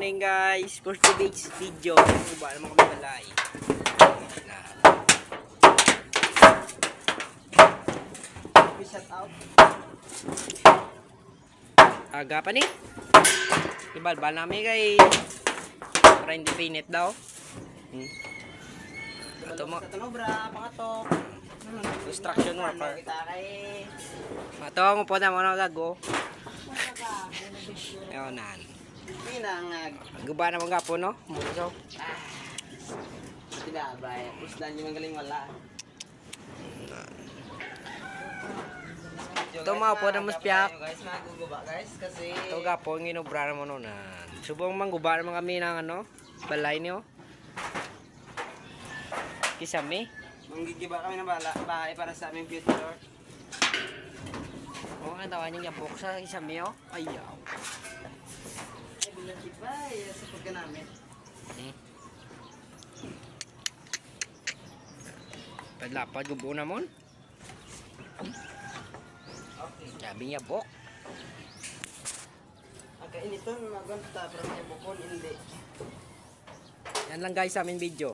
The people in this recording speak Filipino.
morning guys, for today's video, guba naman kami balay. Shout out. Aga pa ni. Ibalbal namin kay para hindi pinit daw. Ito mo. Ito bra, pangatok. Construction worker. Ito mo po na mga gago. Ayun nan. Pinangag. Guba na mga po no. Muso. Tidak bay. Usdan yung galing wala. Ito mga po na mas piyak. Guys, maguguba guys kasi ito gapo ginobra naman no na. Subong mangguba naman kami ng ano, balay niyo. Kisame. manggigiba kami ng bahay para sa aming future. Oo, ang tawa niya bok sa kisame oh. Ayaw. Ay, bulan bay sa pagka namin. Padlapad gubo namon. Okay. Sabi niya bok. Okay, inito maganda pero may bukon hindi. Yan lang guys sa aming video.